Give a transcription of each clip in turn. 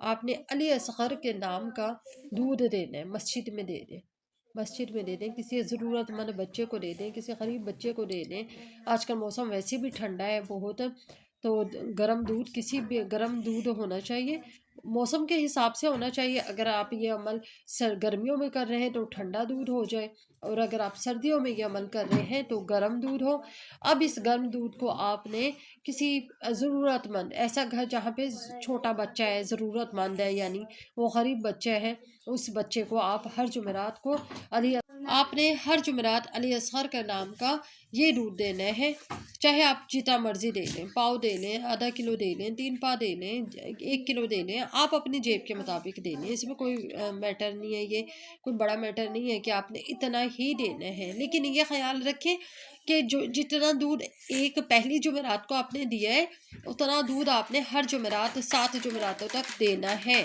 آپ نے علی اصغر کے نام کا دودھ دینا ہے، مسجد میں دے دیں، مسجد میں دے دیں، کسی ضرورت مند بچے کو دے دیں، کسی غریب بچے کو دے دیں۔ آج کل موسم ویسے بھی ٹھنڈا ہے بہت، تو گرم دودھ، کسی بھی گرم دودھ ہونا چاہیے، موسم کے حساب سے ہونا چاہیے۔ اگر آپ یہ عمل گرمیوں میں کر رہے ہیں تو ٹھنڈا دودھ ہو جائے، اور اگر آپ سردیوں میں یہ عمل کر رہے ہیں تو گرم دودھ ہو۔ اب اس گرم دودھ کو آپ نے کسی ضرورت مند، ایسا گھر جہاں پہ چھوٹا بچہ ہے، ضرورت مند ہے، یعنی وہ غریب بچہ ہے، اس بچے کو آپ ہر جمعرات کو آپ نے ہر جمعرات علی اصغر کا نام کا یہ دودھ دینا ہے۔ چاہے آپ جتنا مرضی دے لیں، پاؤ دے لیں، آدھا کلو دے لیں، 3 پا دے لیں، 1 کلو دے لیں، آپ اپنی جیب کے مطابق دے لیں، اس میں کوئی میٹر نہیں ہے، یہ کوئی بڑا میٹر نہیں ہے کہ آپ نے اتنا ہی دینا ہے۔ لیکن یہ خیال رکھیں کہ جتنا دودھ ایک پہلی جمعرات کو آپ نے دیا ہے، اتنا دودھ آپ نے ہر جمعرات 7 جمعراتوں تک دینا ہے۔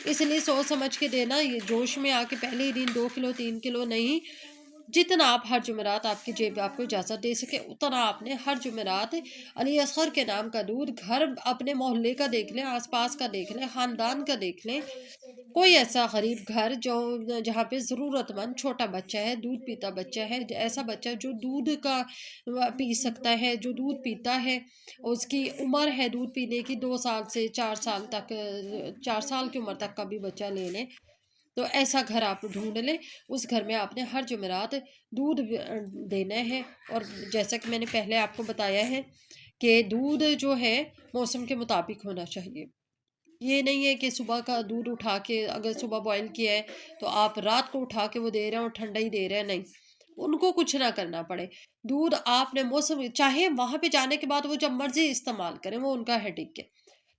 اس لیے سوچ سمجھ کے دینا، یہ جوش میں آ کے پہلے ہی دن 2 کلو 3 کلو نہیں، جتنا آپ ہر جمعرات آپ کی جیب آپ کو اجازت دے سکے اتنا آپ نے ہر جمعرات علی اصغر کے نام کا دودھ، گھر اپنے محلے کا دیکھ لیں، آس پاس کا دیکھ لیں، خاندان کا دیکھ لیں، کوئی ایسا غریب گھر جہاں پہ ضرورت مند چھوٹا بچہ ہے، دودھ پیتا بچہ ہے، ایسا بچہ جو دودھ کا پی سکتا ہے، جو دودھ پیتا ہے، اس کی عمر ہے دودھ پینے کی 2 سال سے 4 سال تک، 4 سال کی عمر تک کا بھی بچہ لے لیں، تو ایسا گھر آپ ڈھونڈ لیں، اس گھر میں آپ نے ہر جمعرات دودھ دینا ہے۔ اور جیسا کہ میں نے پہلے آپ کو بتایا ہے کہ دودھ جو ہے موسم کے مطابق ہونا چاہیے، یہ نہیں ہے کہ صبح کا دودھ اٹھا کے، اگر صبح بوائل کیا ہے تو آپ رات کو اٹھا کے وہ دے رہے ہیں اور ٹھنڈا ہی دے رہے ہیں، نہیں، ان کو کچھ نہ کرنا پڑے۔ دودھ آپ نے موسم، چاہے وہاں پہ جانے کے بعد وہ جب مرضی استعمال کریں، وہ ان کا ہیڈک ہے،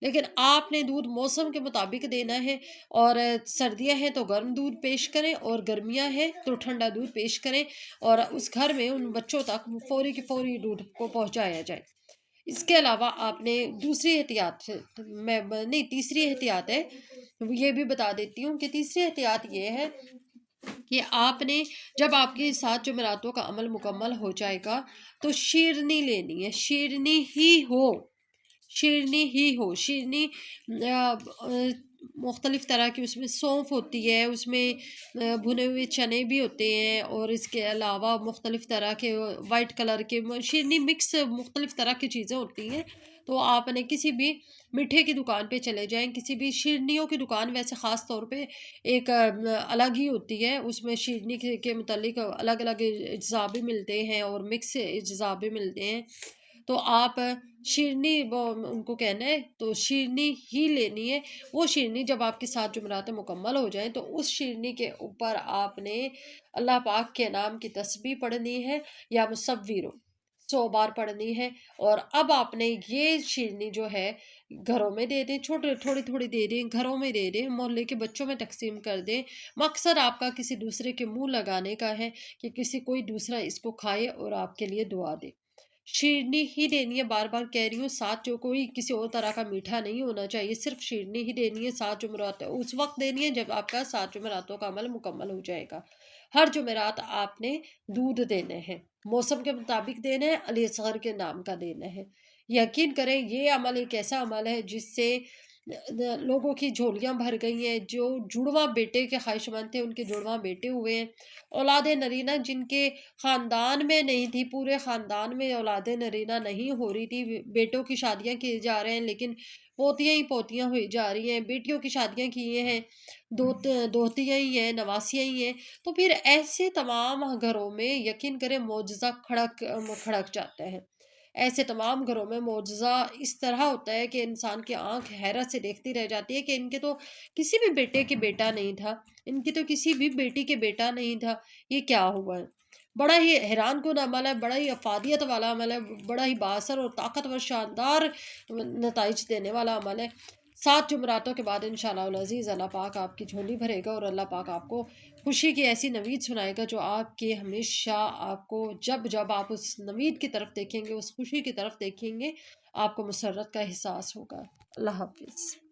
لیکن آپ نے دودھ موسم کے مطابق دینا ہے۔ اور سردیاں ہیں تو گرم دودھ پیش کریں، اور گرمیاں ہیں تو ٹھنڈا دودھ پیش کریں، اور اس گھر میں ان بچوں تک فوری کی فوری دودھ کو پہنچایا جائے۔ اس کے علاوہ آپ نے دوسری احتیاط، میں نہیں، تیسری احتیاط ہے، یہ بھی بتا دیتی ہوں کہ تیسری احتیاط یہ ہے کہ آپ نے جب آپ کی 7 جمعراتوں کا عمل مکمل ہو جائے گا تو شیرنی لینی ہے، شیرنی ہی ہو، شیرنی ہی ہو، شیرنی مختلف طرح کی، اس میں سونف ہوتی ہے، اس میں بھنے ہوئے چنے بھی ہوتے ہیں، اور اس کے علاوہ مختلف طرح کے وائٹ کلر کے شیرنی مکس مختلف طرح کی چیزیں ہوتی ہیں۔ تو آپ نے کسی بھی میٹھے کی دکان پہ چلے جائیں، کسی بھی شیرنیوں کی دکان، ویسے خاص طور پہ ایک الگ ہی ہوتی ہے، اس میں شیرنی کے متعلق الگ الگ اجزاء بھی ملتے ہیں اور مکس اجزاء بھی ملتے ہیں، تو آپ شیرنی، وہ ان کو کہنا ہے تو شیرنی ہی لینی ہے۔ وہ شیرنی جب آپ کی 7 جمعرات مکمل ہو جائیں تو اس شیرنی کے اوپر آپ نے اللہ پاک کے نام کی تسبیح پڑھنی ہے، یا مصورو 100 بار پڑھنی ہے، اور اب آپ نے یہ شیرنی جو ہے گھروں میں دے دیں، تھوڑی تھوڑی دے دیں، گھروں میں دے دیں، محلے کے بچوں میں تقسیم کر دیں۔ مقصد آپ کا کسی دوسرے کے منہ لگانے کا ہے کہ کوئی دوسرا اس کو کھائے اور آپ کے لیے دعا دے۔ شیرنی ہی دینی ہے، بار بار کہہ رہی ہوں، ساتھ جو کوئی کسی اور طرح کا میٹھا نہیں ہونا چاہیے، صرف شیرنی ہی دینی ہے 7 جمعرات، اس وقت دینی ہے جب آپ کا 7 جمعراتوں کا عمل مکمل ہو جائے گا۔ ہر جمعرات آپ نے دودھ دینا ہے، موسم کے مطابق دینا ہے، علی اصغر کے نام کا دینا ہے۔ یقین کریں یہ عمل ایک ایسا عمل ہے جس سے لوگوں کی جھولیاں بھر گئی ہیں، جو جڑواں بیٹے کے خواہش مند تھے ان کے جڑواں بیٹے ہوئے ہیں، اولاد نرینہ جن کے خاندان میں نہیں تھی، پورے خاندان میں اولاد نرینہ نہیں ہو رہی تھی، بیٹوں کی شادیاں کی جا رہے ہیں لیکن پوتیاں ہی پوتیاں ہوئی جا رہی ہیں، بیٹیوں کی شادیاں کیے ہیں، دوہتیاں ہی ہیں، نواسیاں ہی ہیں، تو پھر ایسے تمام گھروں میں یقین کریں معجزہ کھڑک جاتا ہے۔ ایسے تمام گھروں میں معجزہ اس طرح ہوتا ہے کہ انسان کی آنکھ حیرت سے دیکھتی رہ جاتی ہے کہ ان کے تو کسی بھی بیٹے کے بیٹا نہیں تھا، ان کی تو کسی بھی بیٹی کے بیٹا نہیں تھا، یہ کیا ہوا ہے؟ بڑا ہی حیران کن عمل ہے، بڑا ہی افادیت والا عمل ہے، بڑا ہی باثر اور طاقتور شاندار نتائج دینے والا عمل ہے۔ 7 جمعراتوں کے بعد انشاءاللہ العزیز اللہ پاک آپ کی جھولی بھرے گا، اور اللہ پاک آپ کو خوشی کی ایسی نوید سنائے گا جو آپ کے ہمیشہ، آپ کو جب جب آپ اس نوید کی طرف دیکھیں گے، اس خوشی کی طرف دیکھیں گے، آپ کو مسرت کا احساس ہوگا۔ اللہ حافظ۔